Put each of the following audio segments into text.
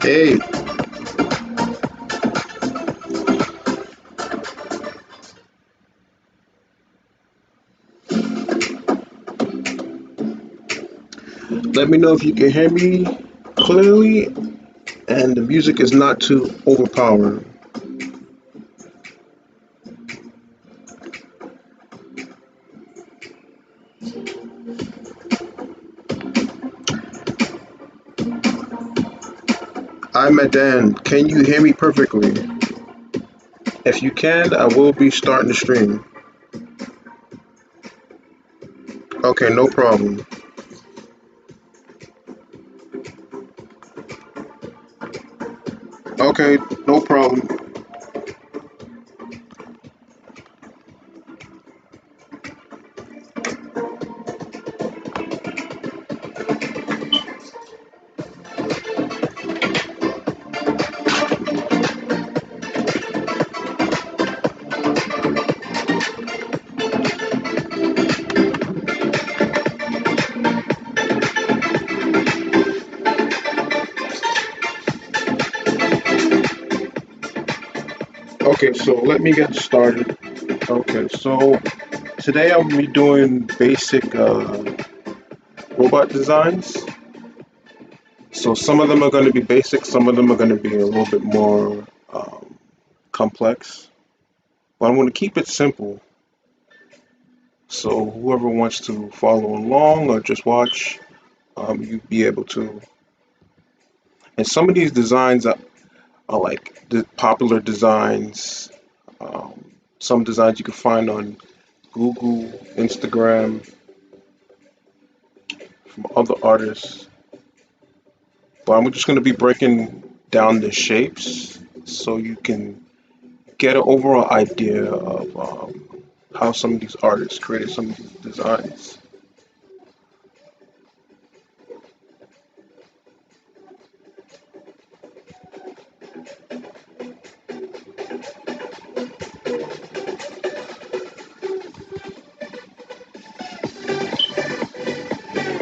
Hey, let me know if you can hear me clearly and the music is not too overpowering. I'm at the end. Can you hear me perfectly? If you can, I will be starting the stream. Okay, no problem. Okay, no problem. Okay, so let me get started. Okay, so today I'll be doing basic robot designs. So some of them are going to be basic, some of them are going to be a little bit more complex. But I'm going to keep it simple. So whoever wants to follow along or just watch, you be able to. And some of these designs are like the popular designs. Some designs you can find on Google, Instagram, from other artists. But I'm just going to be breaking down the shapes so you can get an overall idea of how some of these artists created some of these designs.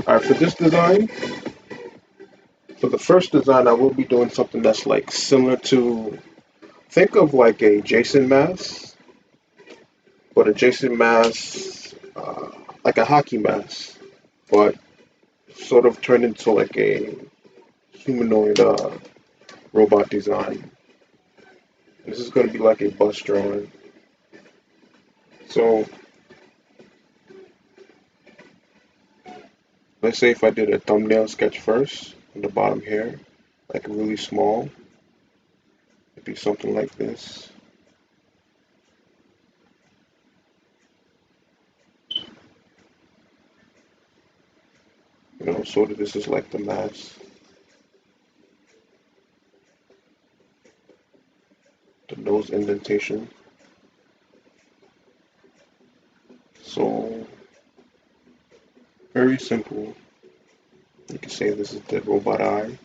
All right, for this design, for the first design, I will be doing something that's like similar to, think of like a Jason mask, but a Jason mask, like a hockey mask, but sort of turned into like a humanoid robot design. This is going to be like a bust drawing. So let's say if I did a thumbnail sketch first on the bottom here, like really small, it'd be something like this. Sort of this is like the mask, the nose indentation. So very simple. You can say this is the robot eye.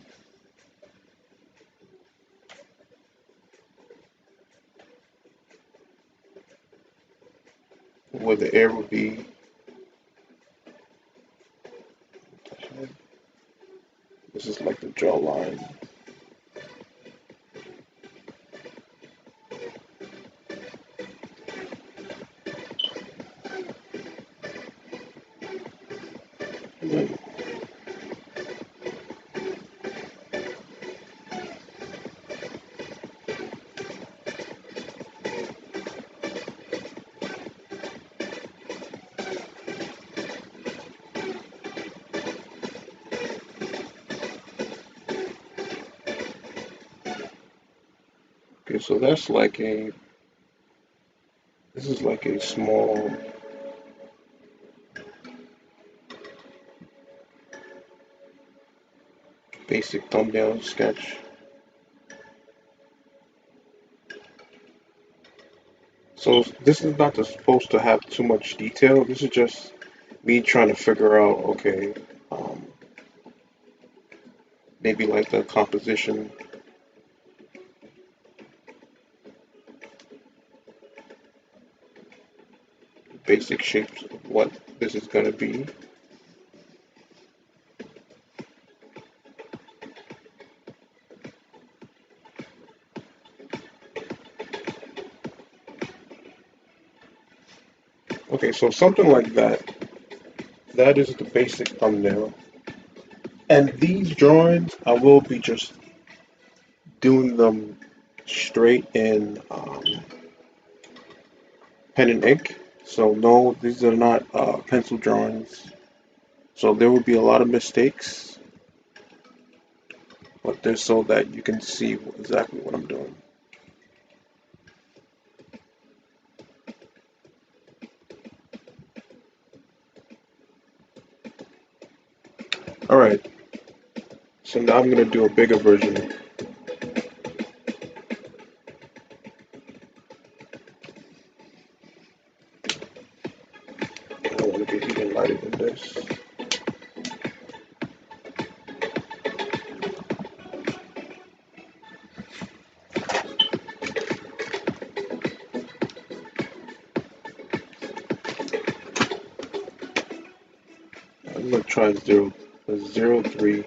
Where the air would be the head. This is like the jawline. Okay, so that's like a, this is like a small, basic thumbnail sketch. So this is not supposed to have too much detail. This is just me trying to figure out, okay, um, maybe like the composition, basic shapes of what this is going to be. Okay, so something like that. That is the basic thumbnail. And these drawings, I will be just doing them straight in pen and ink. So no, these are not pencil drawings. So there will be a lot of mistakes, but they're so that you can see exactly what I'm doing. All right, so now I'm gonna do a bigger version. I want to get even lighter than this. I'm gonna try 0, 0, 3.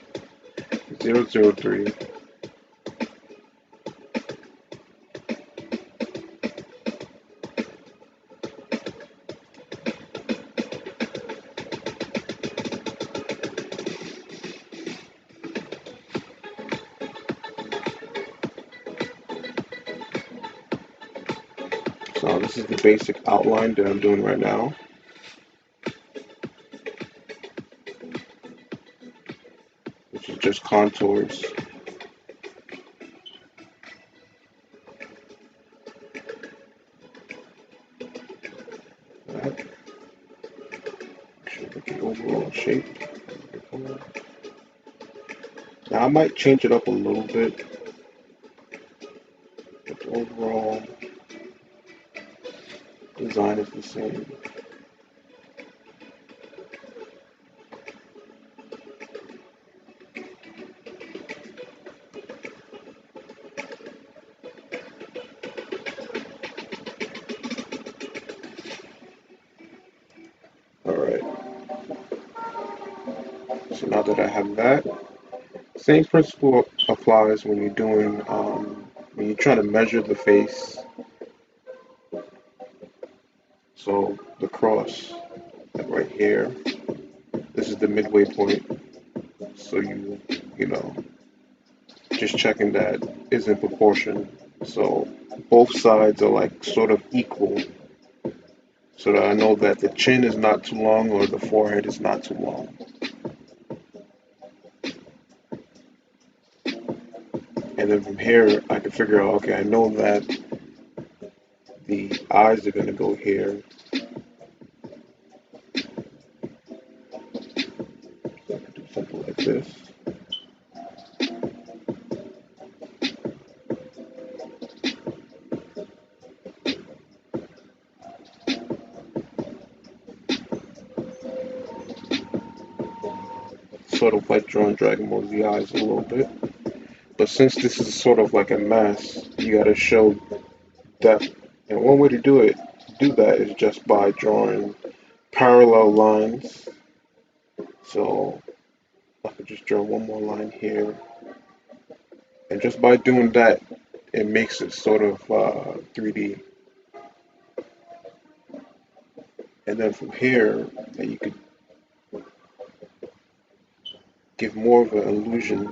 So this is the basic outline that I'm doing right now. Which is just contours. That. Should get the overall shape. Now I might change it up a little bit, but the overall design is the same. Alright, so now that I have that, same principle applies when you're doing, when you're trying to measure the face. So the cross, like right here, this is the midway point. So you know, just checking that is in proportion. So both sides are like sort of equal. So that I know that the chin is not too long or the forehead is not too long. And then from here, I can figure out, okay, I know that the eyes are going to go here. So I can do something like this. Sort of like drawing Dragon Ball Z eyes a little bit. But since this is sort of like a mask, you got to show depth. And one way to do that is just by drawing parallel lines. So I could just draw one more line here. And just by doing that, it makes it sort of 3D. And then from here, you could give more of an illusion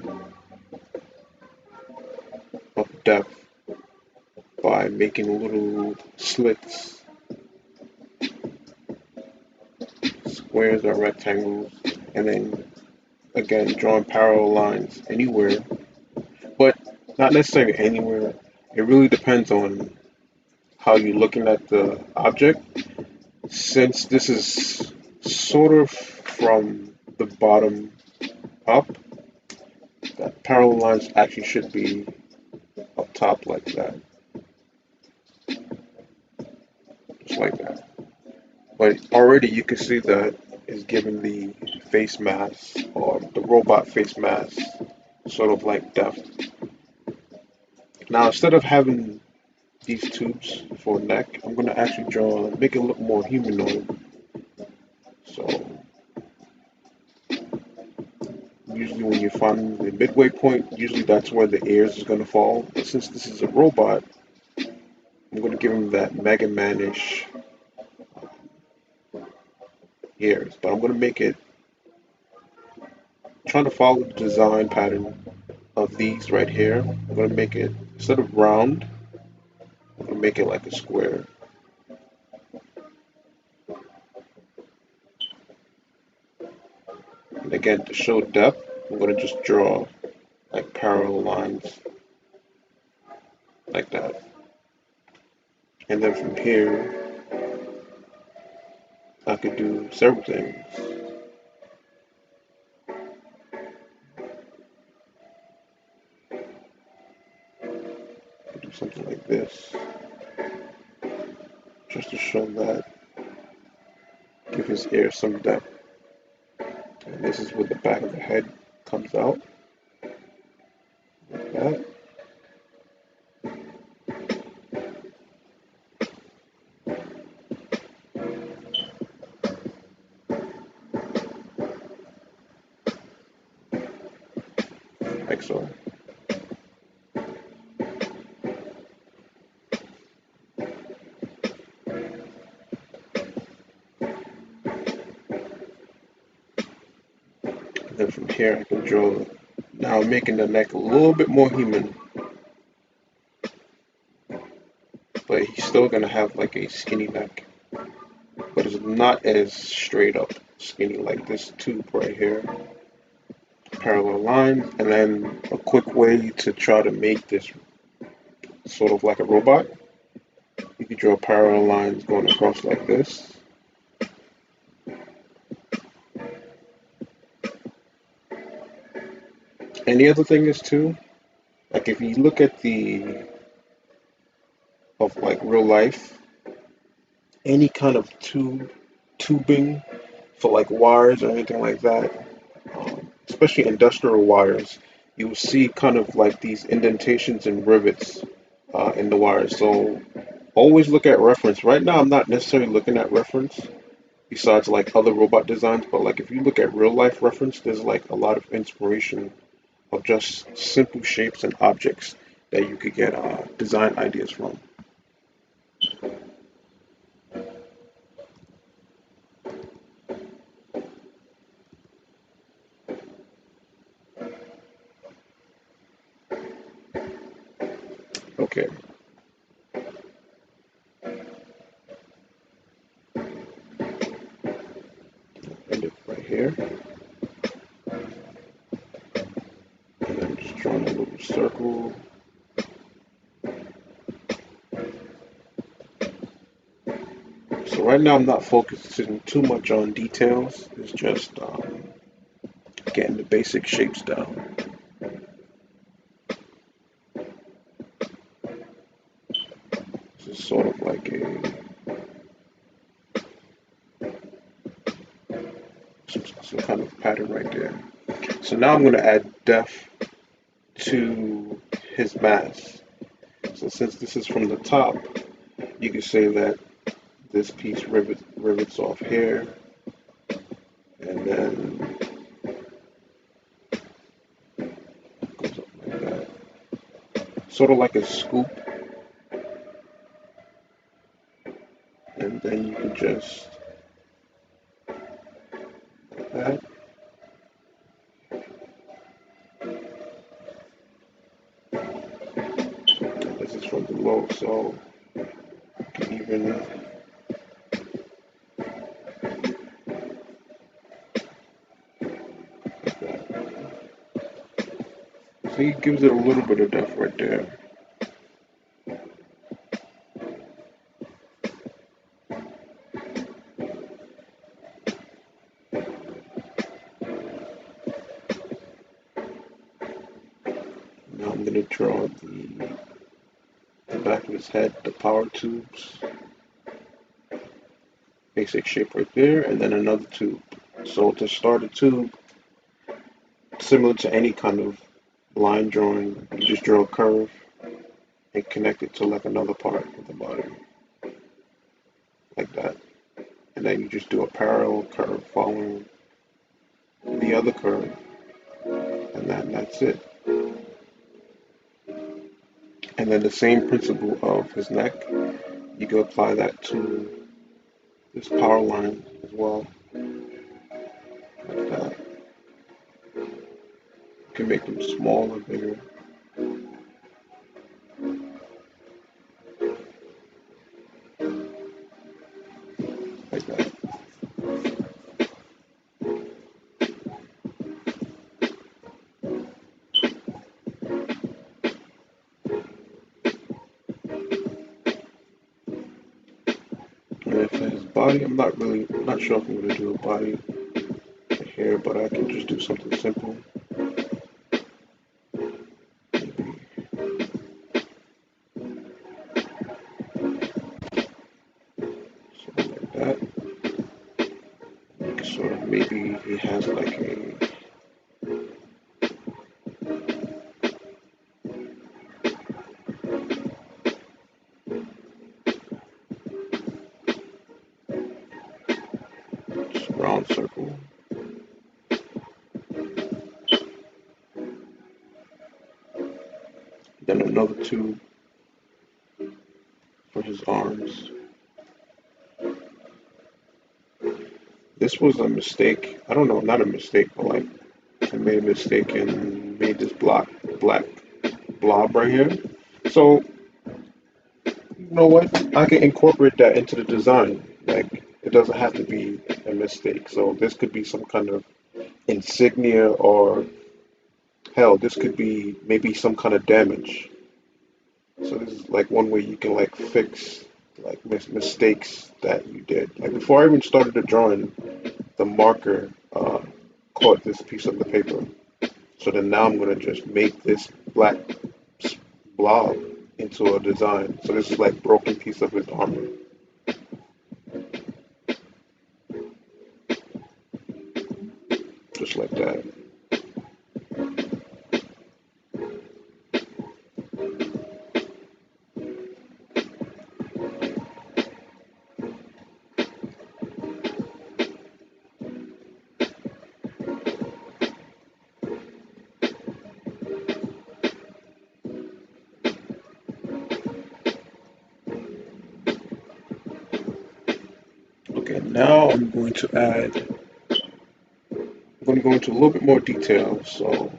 of depth by making little slits, squares or rectangles, and then again drawing parallel lines anywhere, but not necessarily anywhere. It really depends on how you're looking at the object. Since this is sort of from the bottom up, that parallel lines actually should be up top like that. Just like that. But already you can see that is giving the face mask or the robot face mask sort of like depth. Now instead of having these tubes for neck, I'm gonna actually make it look more humanoid. So usually when you find the midway point, usually that's where the ears is gonna fall. But since this is a robot, I'm gonna give him that Mega Man-ish ears, but I'm going to make it, trying to follow the design pattern of these right here. I'm going to make it, instead of round, I'm going to make it like a square. And again, to show depth, I'm going to just draw like parallel lines like that. And then from here, I could do several things. I could do something like this, just to show that, give his ear some depth. And this is where the back of the head comes out, like that. Like so. And then from here I can draw, now I'm making the neck a little bit more human, but he's still gonna have like a skinny neck, but it's not as straight up skinny like this tube right here. Parallel lines, and then a quick way to try to make this sort of like a robot. You could draw parallel lines going across like this. And the other thing is too, like if you look at the of like real life, any kind of tubing for like wires or anything like that, especially industrial wires, you will see kind of like these indentations and rivets in the wires. So always look at reference. Right now, I'm not necessarily looking at reference besides like other robot designs, but like if you look at real life reference, there's like a lot of inspiration of just simple shapes and objects that you could get design ideas from. Okay, end it right here, and then just drawing a little circle. So right now I'm not focusing too much on details. It's just getting the basic shapes down. This is sort of like some kind of pattern right there. So now I'm going to add depth to his mask. So since this is from the top, you can say that this piece rivets off here, and then goes up like that. Sort of like a scoop, and then you can just like that. This is from below, so you can even like that. So he gives it a little bit of depth right there. Now I'm going to draw the back of his head, the power tubes, basic shape right there, and then another tube. So to start a tube, similar to any kind of line drawing, you just draw a curve and connect it to like another part of the body, like that. And then you just do a parallel curve following the other curve, and that's it. And then the same principle of his neck, you can apply that to this power line as well. can make them smaller, bigger, like that. And for his body, not sure if I'm gonna do a body here, but I can just do something simple. Something like that. Sort of maybe he has like a round circle. Then another two for his arms. This was a mistake. I don't know, not a mistake, but like I made a mistake and made this black blob right here. So you know what? I can incorporate that into the design. Like it doesn't have to be a mistake. So this could be some kind of insignia or hell, this could be maybe some kind of damage. So this is like one way you can like fix like mistakes that you did. Like before I even started the drawing, the marker caught this piece of the paper. So then now I'm gonna just make this black blob into a design. So this is like broken piece of his armor, just like that. Okay, now I'm going to go into a little bit more detail. So,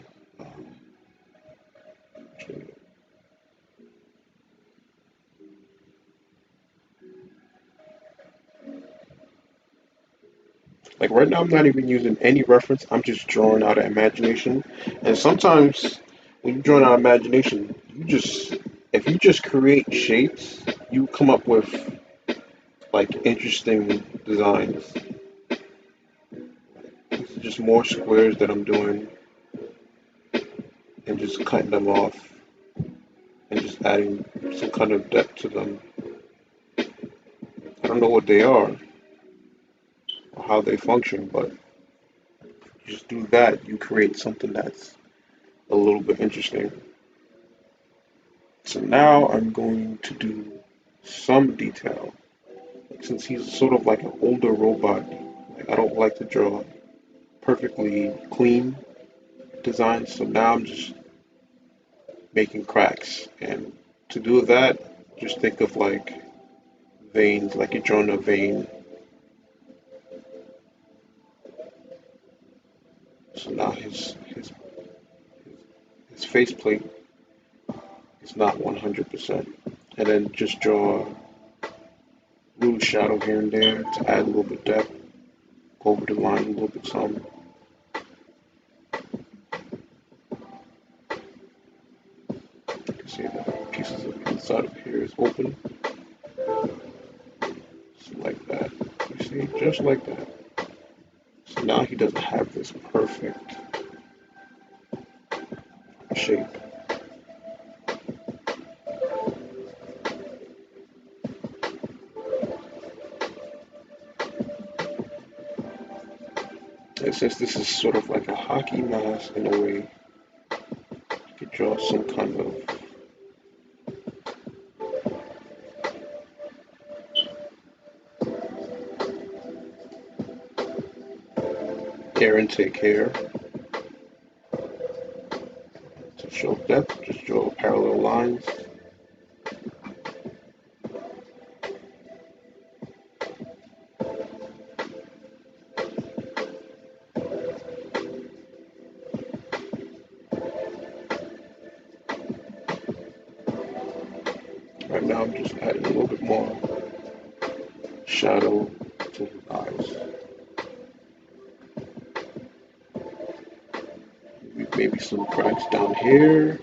like right now, I'm not even using any reference. I'm just drawing out of imagination. And sometimes when you're drawing out of imagination, if you just create shapes, you come up with like interesting designs. These are just more squares that I'm doing and just cutting them off and just adding some kind of depth to them. I don't know what they are or how they function, but you just do that, you create something that's a little bit interesting. So now I'm going to do some detail. Since he's sort of like an older robot, like I don't like to draw perfectly clean designs, so now I'm just making cracks. And to do that, just think of like veins, like you're drawing a vein. So now his faceplate is not 100%. And then just draw a little shadow here and there to add a little bit depth, go over the line a little bit some. You can see the pieces of the inside of here is open, just like that. You see, just like that. So now he doesn't have this perfect shape. And since this is sort of like a hockey mask in a way, you could draw some kind of air intake here to show depth. Just draw parallel lines. Right now I'm just adding a little bit more shadow to his eyes. Maybe some cracks down here.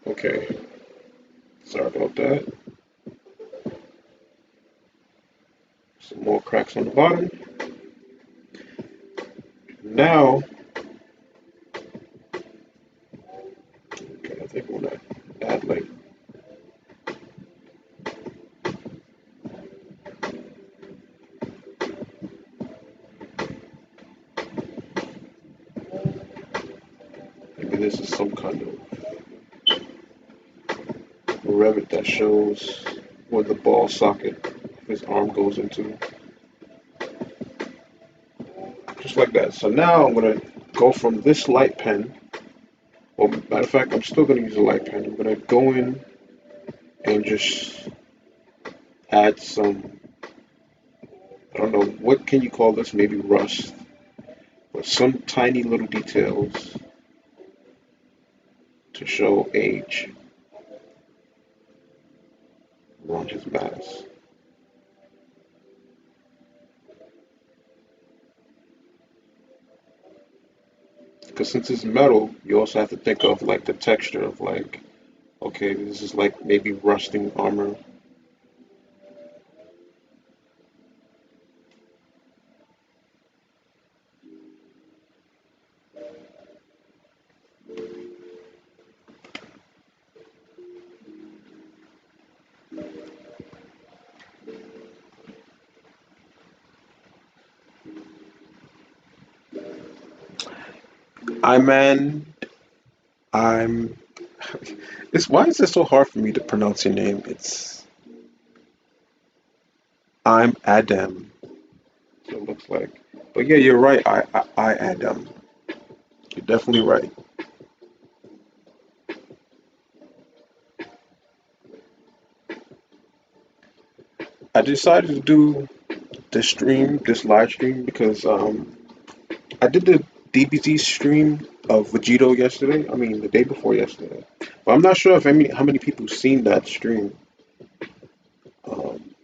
Okay, sorry about that. Some more cracks on the bottom. Now, okay, I think I'm gonna add like maybe this is some kind of rivet that shows where the ball socket of his arm goes into. Just like that. So now I'm gonna go from this light pen. Well, matter of fact, I'm still gonna use a light pen. I'm gonna go in and just add some, I don't know, what can you call this? Maybe rust, but some tiny little details to show age around his mask. Because since it's metal, you also have to think of like the texture of like, okay, this is like maybe rusting armor. Man, I'm. It's why is it so hard for me to pronounce your name? I'm Adam. So it looks like, but yeah, you're right. I Adam. You're definitely right. I decided to do this live stream, because I did the DBZ stream of Vegito yesterday. I mean, the day before yesterday. But I'm not sure if how many people seen that stream. Um,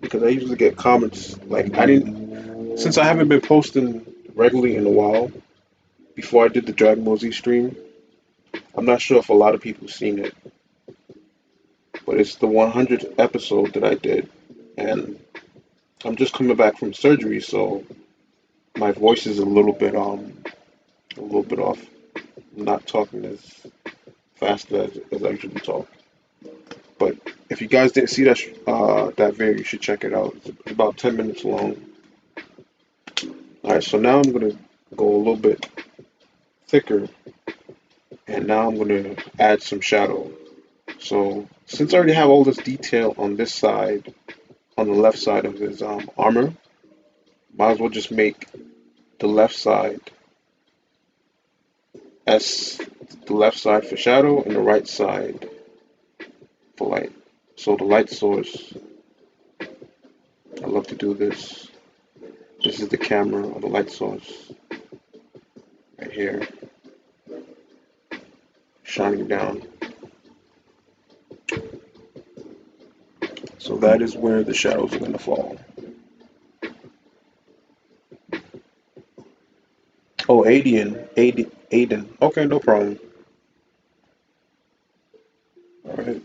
because I usually get comments like I didn't since I haven't been posting regularly in a while. Before I did the Dragon Ball Z stream, I'm not sure if a lot of people seen it, but it's the 100th episode that I did, and I'm just coming back from surgery, so my voice is a little bit off. I'm not talking as fast as I usually talk. But if you guys didn't see that video, you should check it out. It's about 10 minutes long. All right, so now I'm gonna go a little bit thicker, and now I'm gonna add some shadow. So since I already have all this detail on this side, on the left side of his armor, might as well just make the left side S, the left side for shadow and the right side for light. So the light source, I love to do this. This is the camera or the light source right here, shining down. So that is where the shadows are going to fall. Oh, Aiden. Okay, no problem. All right.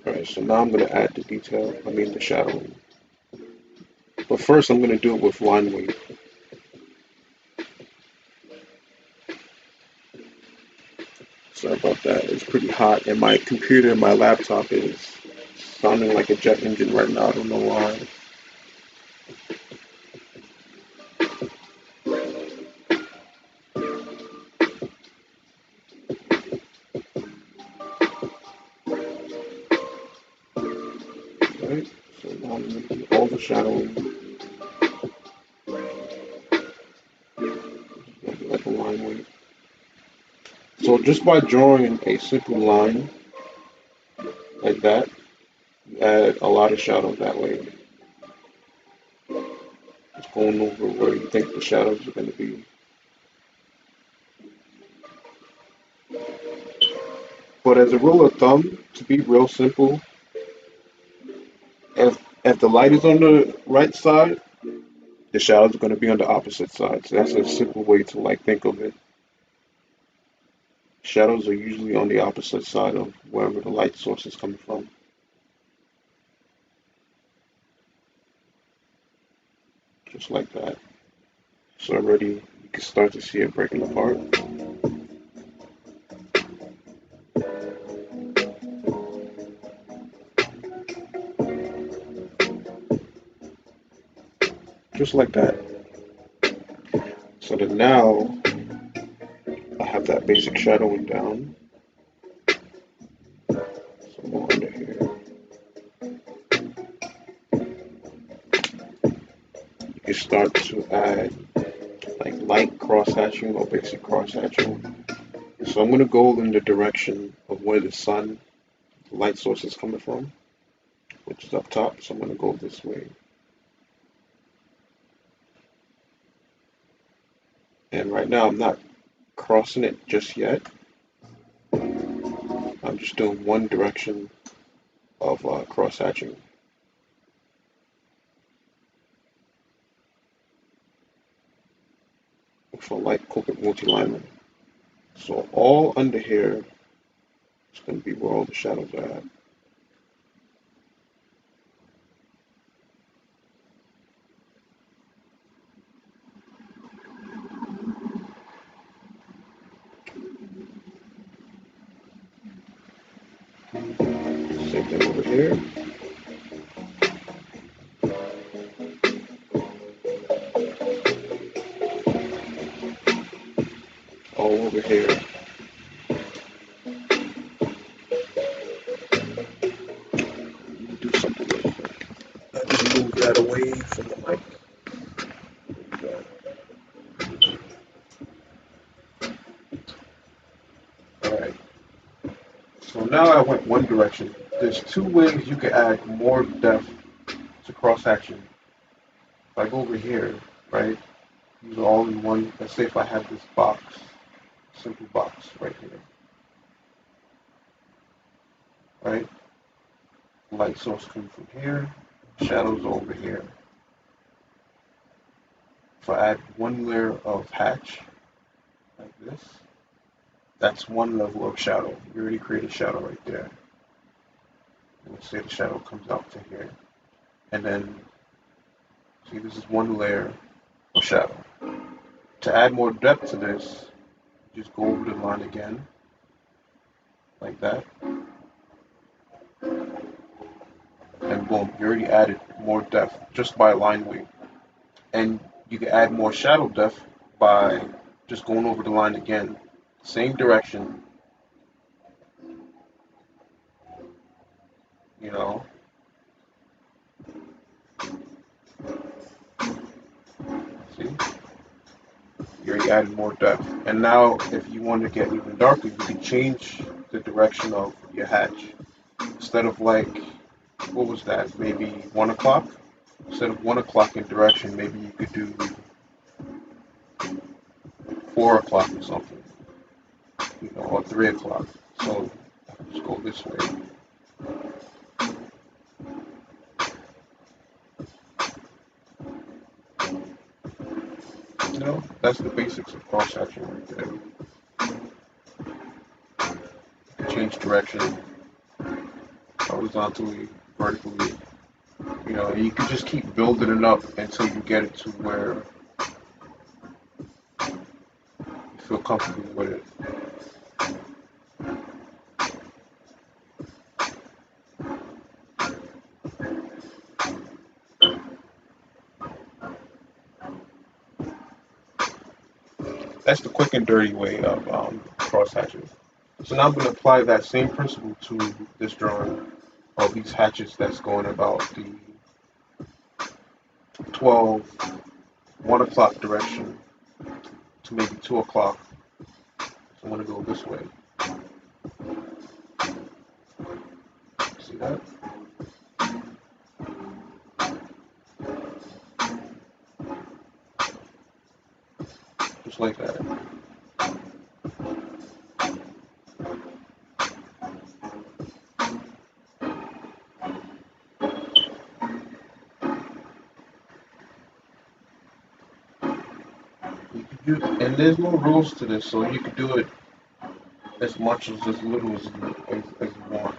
All right. So now I'm going to add the detail. I mean the shadow. But first, I'm going to do it with line weight. Sorry about that. It's pretty hot, and my computer and my laptop is sounding like a jet engine right now. I don't know why. Right? So now I'm going to do all the shadowing. line weight. So just by drawing a simple line like that, you add a lot of shadow that way. Just going over where you think the shadows are going to be. But as a rule of thumb, to be real simple, if the light is on the right side, the shadows are going to be on the opposite side. So that's a simple way to like think of it. Shadows are usually on the opposite side of wherever the light source is coming from. Just like that. So already you can start to see it breaking apart. Just like that. So that now I have that basic shadowing down. So more under here. You can start to add like light cross hatching or basic cross hatching. So I'm going to go in the direction of where the sun, the light source is coming from, which is up top. So I'm going to go this way. And right now I'm not crossing it just yet. I'm just doing one direction of cross hatching. For light corporate multi-lineman. So all under here is going to be where all the shadows are at. Same thing over here. All over here. Do something real quick. Just move that away from the mic. Alright. So now I went one direction. There's two ways you can add more depth to cross hatching. If I go over here, right? These are all in one. Let's say if I have this box, simple box right here, right? Light source coming from here, shadows over here. If I add one layer of hatch, like this, that's one level of shadow. You already created shadow right there. And let's say the shadow comes out to here. And then, see, this is one layer of shadow. To add more depth to this, just go over the line again, like that. And boom, you already added more depth just by line weight. And you can add more shadow depth by just going over the line again. Same direction, you know. See? You already added more depth. And now if you want to get even darker, you can change the direction of your hatch. Instead of like, what was that, maybe 1 o'clock? Instead of 1 o'clock in direction, maybe you could do 4 o'clock or something, you know, or 3 o'clock. So just go this way. You know, that's the basics of cross hatching right there. Change direction horizontally, vertically. You know, you can just keep building it up until you get it to where you feel comfortable with it. That's the quick and dirty way of cross hatching. So now I'm going to apply that same principle to this drawing of these hatches that's going about the 12, 1 o'clock direction to maybe 2 o'clock. So I'm going to go this way. See that? Just like that. And there's no rules to this, so you can do it as much as little as you want.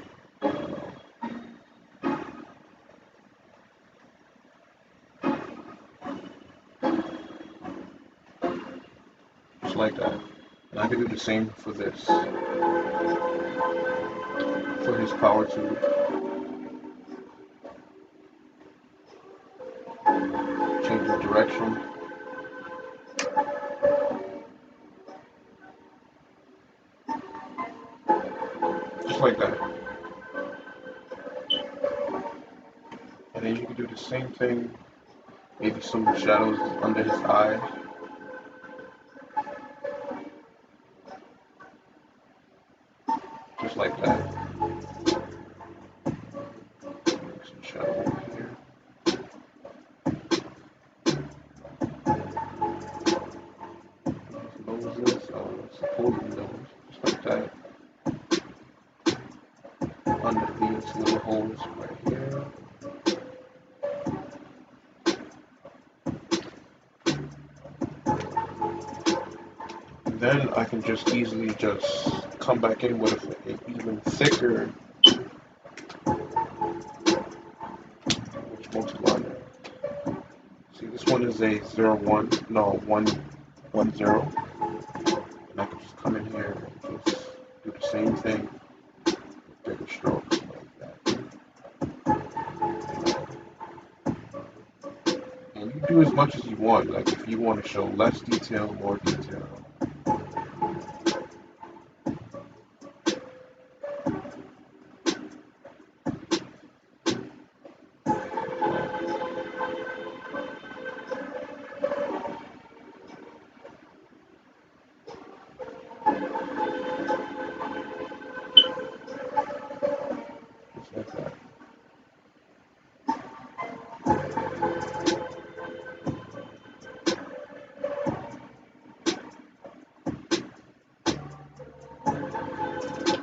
Just like that. And I can do the same for this. For his power tube. Change the direction. Just like that. And then you can do the same thing. Maybe some shadows under his eye. Just like that. Some shadow over here. Noses, supporting nose. Just like that. Under these little holes right here. And then I can just easily just come back in with an even thicker, which multiplier. See, this one is a 0, 1, no, 1, 1, 0. And I can just come in here and just do the same thing, bigger strokes like that. And you do as much as you want, like if you want to show less detail, more detail. Like that.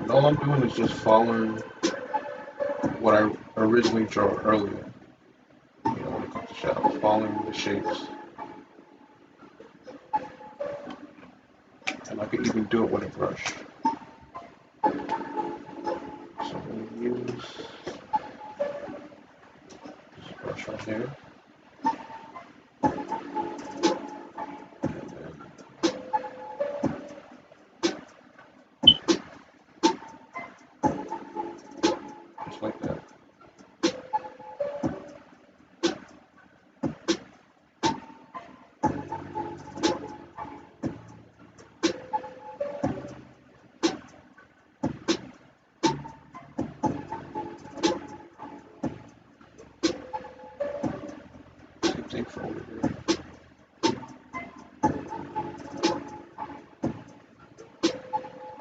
And all I'm doing is just following what I originally drew earlier. You know, when it comes to shadows, following the shapes. And I could even do it with a brush. So I'm going to use this brush right here. Just like that. Same thing for over here.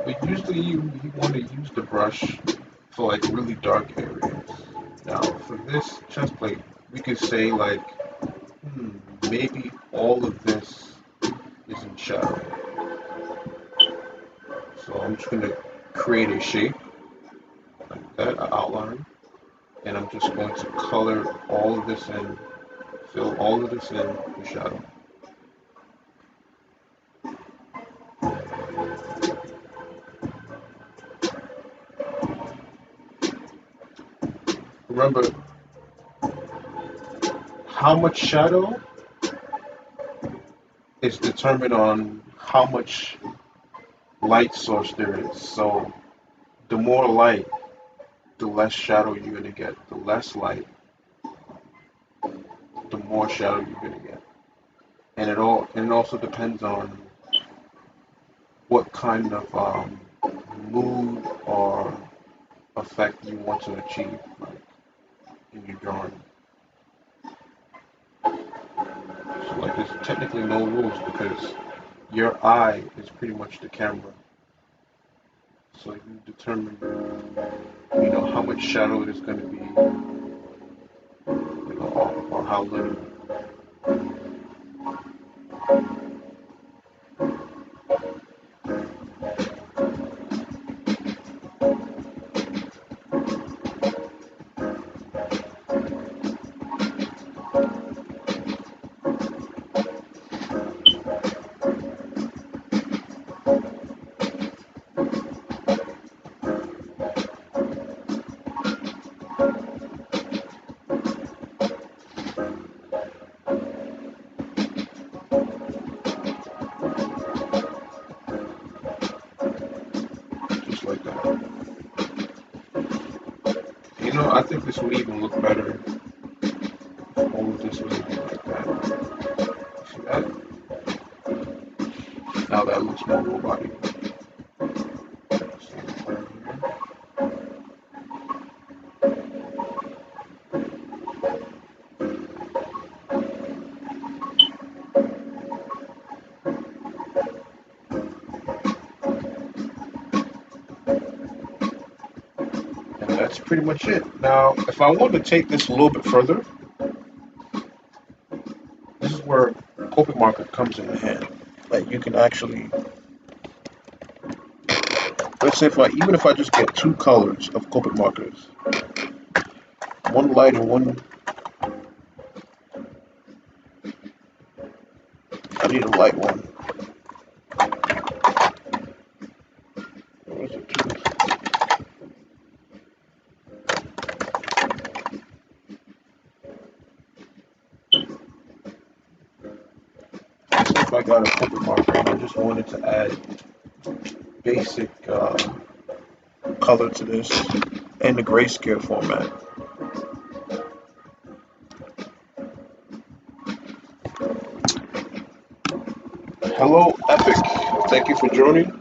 But usually you want to use the brush for like really dark areas. Now for this chest plate, we could say like, maybe all of this is in shadow. So I'm just going to create a shape like that, an outline, and I'm just going to color all of this in, fill all of this in with shadow. Remember, how much shadow is determined on how much light source there is. So the more light, the less shadow you're going to get. The less light, the more shadow you're going to get. And it also depends on what kind of mood or effect you want to achieve, like in your drawing. So like there's technically no rules because your eye is pretty much the camera. So you determine, how much shadow it is going to be, or how little. Just like that. I think this would even look better if all of this was even like that. See that? Now that looks more full-bodied. And that's pretty much it. Now, if I want to take this a little bit further, this is where Copic marker comes in hand. Like you can actually, let's say even if I just get two colors of Copic markers, one light and one, I need a light one. Where is it? If I got a Copic marker and I just wanted to add basic color to this in the grayscale format. Hello, Epic. Thank you for joining.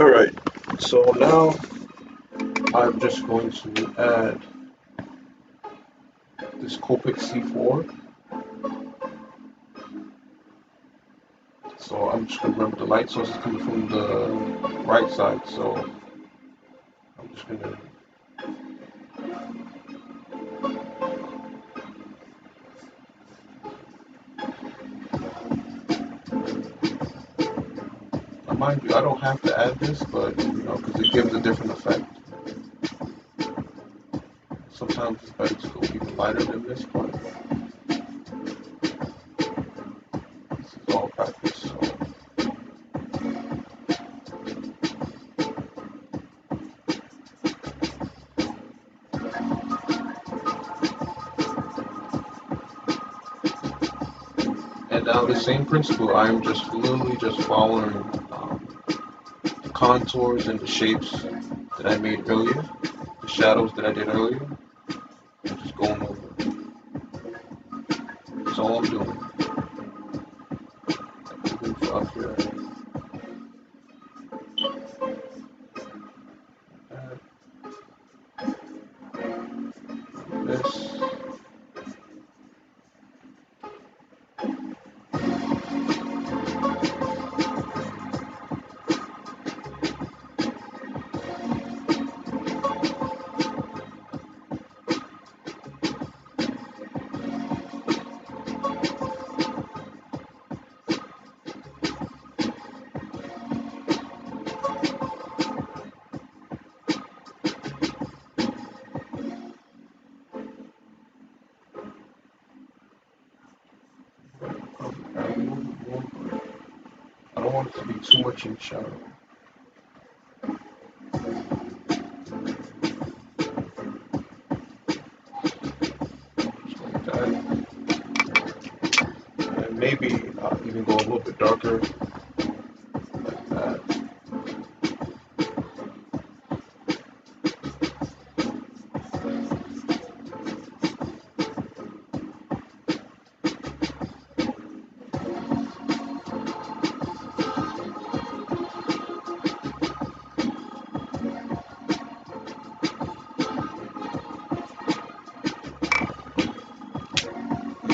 Alright, so now I'm just going to add this Copic C4. So I'm just going to remember the light source is coming from the right side, so I'm just going to mind you, I don't have to add this, but because it gives a different effect. Sometimes it's better to go even lighter than this, but this is all practice. So. And now the same principle, I'm just literally just following the contours and the shapes that I made earlier, the shadows that I did earlier, and just going over it. That's all I'm doing. Moving up here. This. I don't want it to be too much in shadow. Just like that. little bit darker, like that.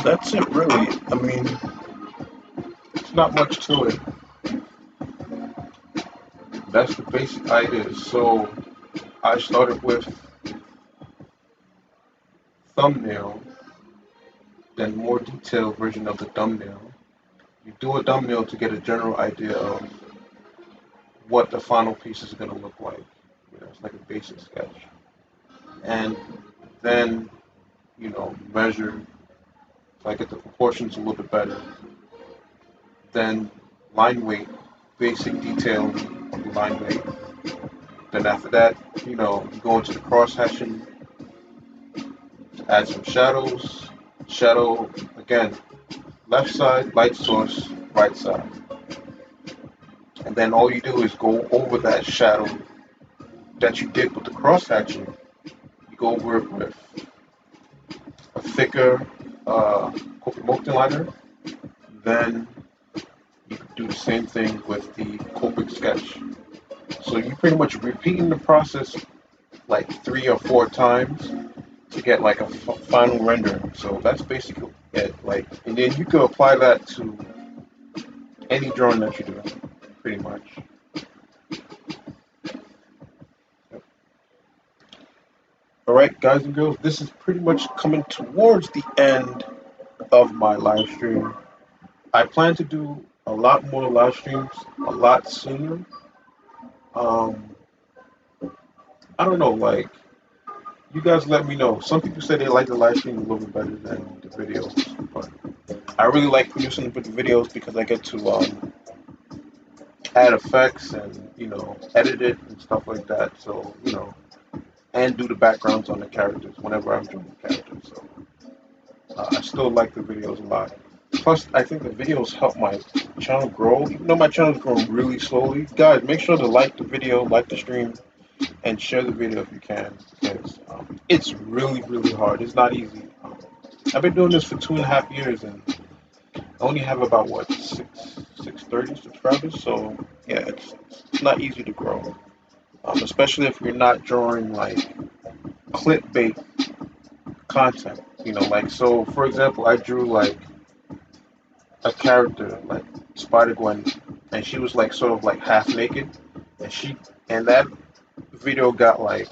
That's it, really. I mean, it's not much to it. That's the basic idea. So I started with thumbnail, then more detailed version of the thumbnail. You do a thumbnail to get a general idea of what the final piece is going to look like. It's like a basic sketch. And then, measure, so I get the proportions a little bit better. Then line weight, basic detail line weight. Then after that, you go into the cross hatching, add some shadows. Shadow, again, left side, light source, right side. And then all you do is go over that shadow that you did with the cross hatching. You go over it with a thicker Copic liner. Then you can do the same thing with the Copic sketch. So you're pretty much repeating the process like 3 or 4 times to get like a final render. So that's basically it. Like, and then you can apply that to any drawing that you do, pretty much. Alright, guys and girls, this is pretty much coming towards the end of my live stream. I plan to do a lot more live streams a lot sooner. I don't know, like, you guys let me know. Some people say they like the live stream a little bit better than the videos, but I really like producing the videos because I get to add effects and edit it and stuff like that. So and do the backgrounds on the characters whenever I'm doing the characters. So I still like the videos a lot. Plus, I think the videos help my channel grow. Even though my channel is growing really slowly, guys, make sure to like the video, like the stream, and share the video if you can, because it's really, really hard. It's not easy. I've been doing this for 2.5 years, and I only have about 630 subscribers. So yeah, it's not easy to grow, especially if you're not drawing like clickbait content. Like, so for example, I drew like a character like Spider-Gwen, and she was like sort of like half naked, and that video got like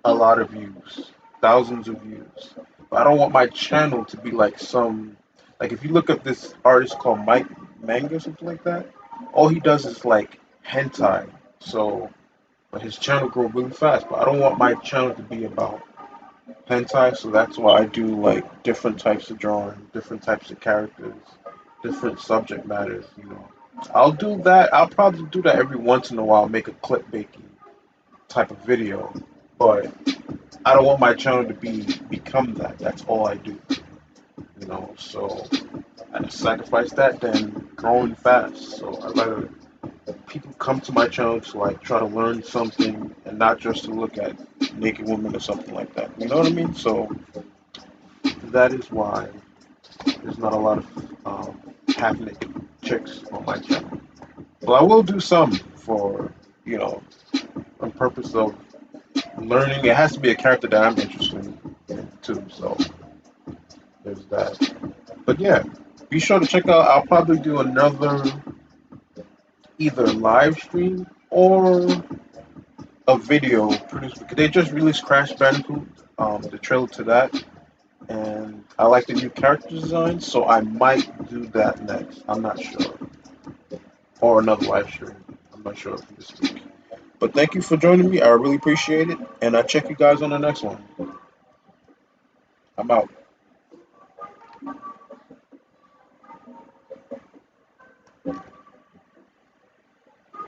a lot of views, thousands of views. But I don't want my channel to be like like if you look up this artist called Mike Manga, something like that, all he does is like hentai. So, but his channel grew really fast. But I don't want my channel to be about hentai, so that's why I do like different types of drawing, different types of characters, different subject matters. I'll do that. I'll probably do that every once in a while, make a clickbait type of video, but I don't want my channel to become that. That's all I do. So I just sacrifice that, then growing fast. So I rather people come to my channel to like try to learn something and not just to look at naked women or something like that. You know what I mean? So that is why there's not a lot of half naked chicks on my channel. But I will do some for on purpose of learning. It has to be a character that I'm interested in too. So there's that. But yeah, be sure to check out. I'll probably do another either live stream or a video produced because they just released Crash Bandicoot, the trailer to that, and I like the new character design, so I might do that next. I'm not sure, or another live stream. I'm not sure this week. But thank you for joining me. I really appreciate it, and I'll check you guys on the next one. I'm out.